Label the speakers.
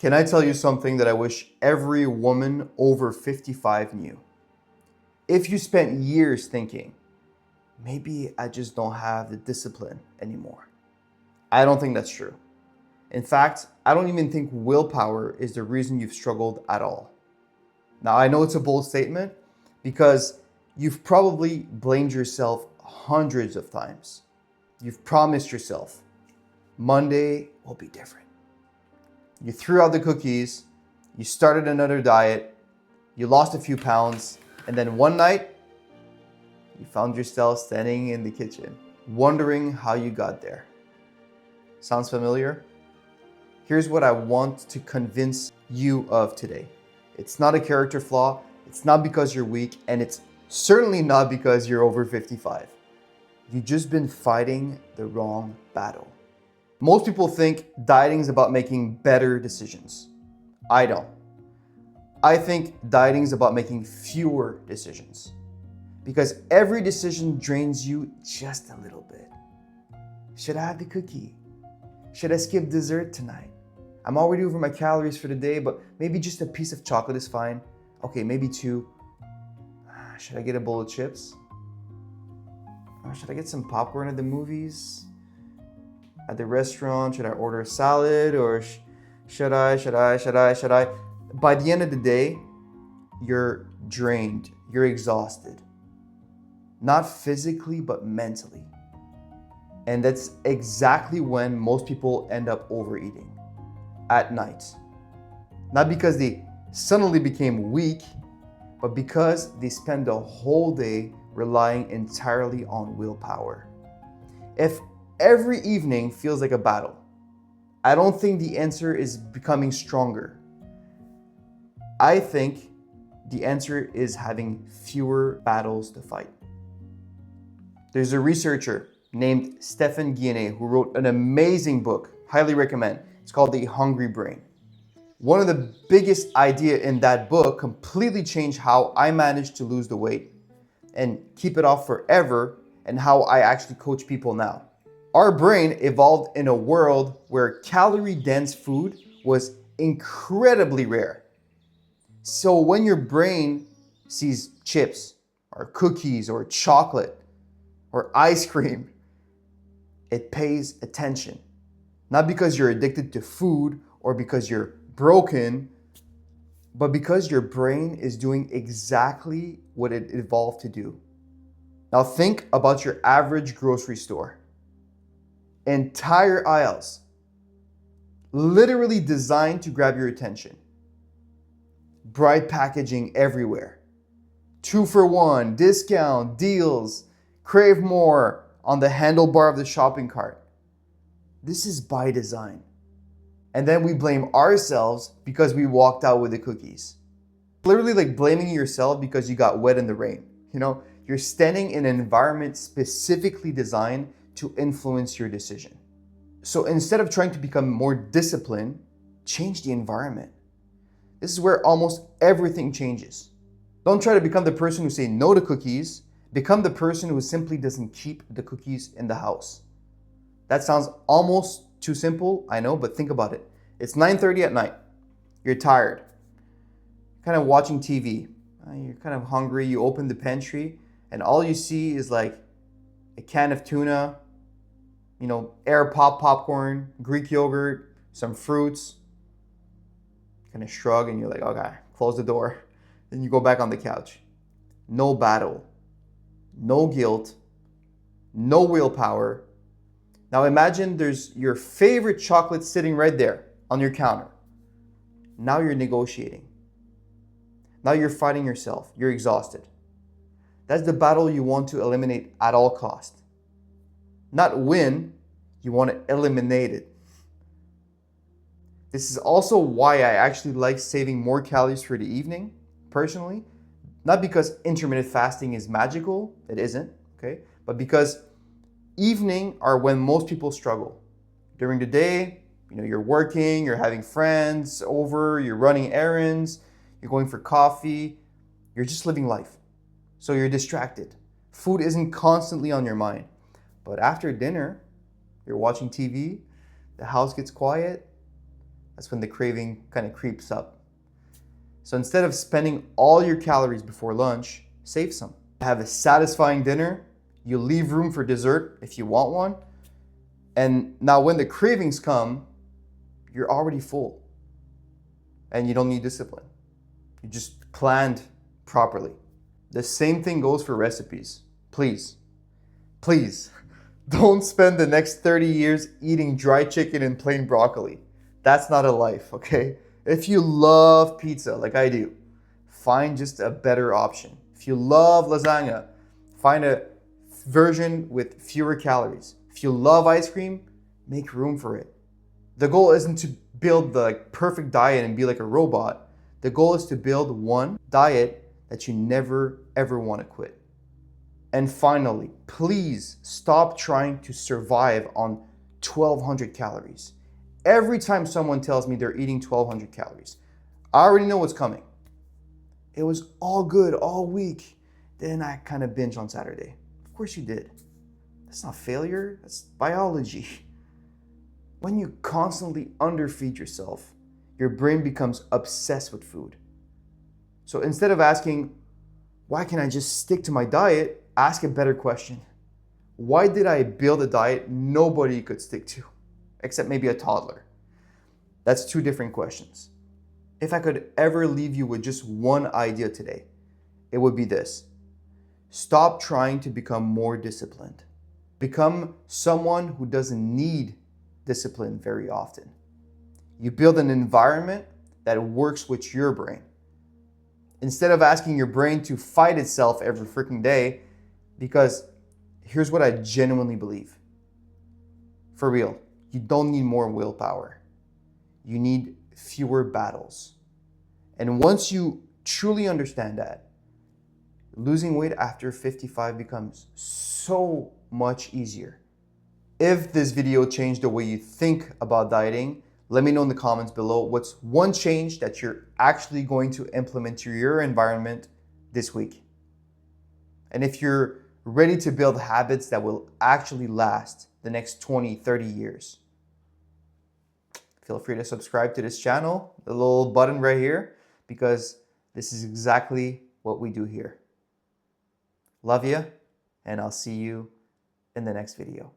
Speaker 1: Can I tell you something that I wish every woman over 55 knew? If you spent years thinking, maybe I just don't have the discipline anymore, I don't think that's true. In fact, I don't even think willpower is the reason you've struggled at all. Now, I know it's a bold statement because you've probably blamed yourself hundreds of times. You've promised yourself, Monday will be different. You threw out the cookies, you started another diet, you lost a few pounds, and then one night, you found yourself standing in the kitchen, wondering how you got there. Sounds familiar? Here's what I want to convince you of today. It's not a character flaw, it's not because you're weak, and it's certainly not because you're over 55. You've just been fighting the wrong battle. Most people think dieting is about making better decisions. I don't. I think dieting is about making fewer decisions. Because every decision drains you just a little bit. Should I have the cookie? Should I skip dessert tonight? I'm already over my calories for the day, but maybe just a piece of chocolate is fine. Okay, maybe two. Should I get a bowl of chips? Or should I get some popcorn at the movies? At the restaurant, should I order a salad? Or should I? By the end of the day, you're drained, you're exhausted. Not physically, but mentally. And that's exactly when most people end up overeating. At night. Not because they suddenly became weak, but because they spend the whole day relying entirely on willpower. If every evening feels like a battle, I don't think the answer is becoming stronger. I think the answer is having fewer battles to fight. There's a researcher named Stephen Guyenet who wrote an amazing book, highly recommend. It's called The Hungry Brain. One of the biggest ideas in that book completely changed how I managed to lose the weight and keep it off forever, and how I actually coach people now. Our brain evolved in a world where calorie-dense food was incredibly rare. So when your brain sees chips or cookies or chocolate or ice cream, it pays attention. Not because you're addicted to food or because you're broken, but because your brain is doing exactly what it evolved to do. Now think about your average grocery store. Entire aisles, literally designed to grab your attention. Bright packaging everywhere. 2 for 1, discount, deals, crave more on the handlebar of the shopping cart. This is by design. And then we blame ourselves because we walked out with the cookies. Literally like blaming yourself because you got wet in the rain. You're standing in an environment specifically designed to influence your decision. So instead of trying to become more disciplined, change the environment. This is where almost everything changes. Don't try to become the person who says no to cookies. Become the person who simply doesn't keep the cookies in the house. That sounds almost too simple, I know, but think about it. It's 9:30 at night. You're tired. Kind of watching TV. You're kind of hungry. You open the pantry and all you see is like a can of tuna, air pop popcorn, Greek yogurt, some fruits. Kind of shrug and you're like, okay, close the door. Then you go back on the couch. No battle, no guilt, no willpower. Now imagine there's your favorite chocolate sitting right there on your counter. Now you're negotiating. Now you're fighting yourself. You're exhausted. That's the battle you want to eliminate at all cost. Not win, you want to eliminate it. This is also why I actually like saving more calories for the evening, personally. Not because intermittent fasting is magical, it isn't, okay? But because evening are when most people struggle. During the day, you're working, you're having friends over, you're running errands, you're going for coffee, you're just living life. So you're distracted. Food isn't constantly on your mind. But after dinner, you're watching TV, the house gets quiet, That's when the craving kind of creeps up. So instead of spending all your calories before lunch, save some. Have a satisfying dinner. You leave room for dessert if you want one. And now when the cravings come, you're already full. And you don't need discipline. You just planned properly. The same thing goes for recipes. Please, please, don't spend the next 30 years eating dry chicken and plain broccoli. That's not a life, okay? If you love pizza like I do, find just a better option. If you love lasagna, find a version with fewer calories. If you love ice cream, make room for it. The goal isn't to build the perfect diet and be like a robot. The goal is to build one diet that you never ever want to quit. And finally, please stop trying to survive on 1,200 calories. Every time someone tells me they're eating 1,200 calories, I already know what's coming. It was all good all week. Then I kind of binge on Saturday. Of course you did. That's not failure, that's biology. When you constantly underfeed yourself, your brain becomes obsessed with food. So instead of asking, why can't I just stick to my diet? Ask a better question. Why did I build a diet nobody could stick to, except maybe a toddler? That's two different questions. If I could ever leave you with just one idea today, it would be this. Stop trying to become more disciplined. Become someone who doesn't need discipline very often. You build an environment that works with your brain. Instead of asking your brain to fight itself every freaking day, because here's what I genuinely believe. For real, you don't need more willpower. You need fewer battles. And once you truly understand that, losing weight after 55 becomes so much easier. If this video changed the way you think about dieting, let me know in the comments below what's one change that you're actually going to implement to your environment this week. And if you're ready to build habits that will actually last the next 20, 30 years, feel free to subscribe to this channel, the little button right here, because this is exactly what we do here. Love you, and I'll see you in the next video.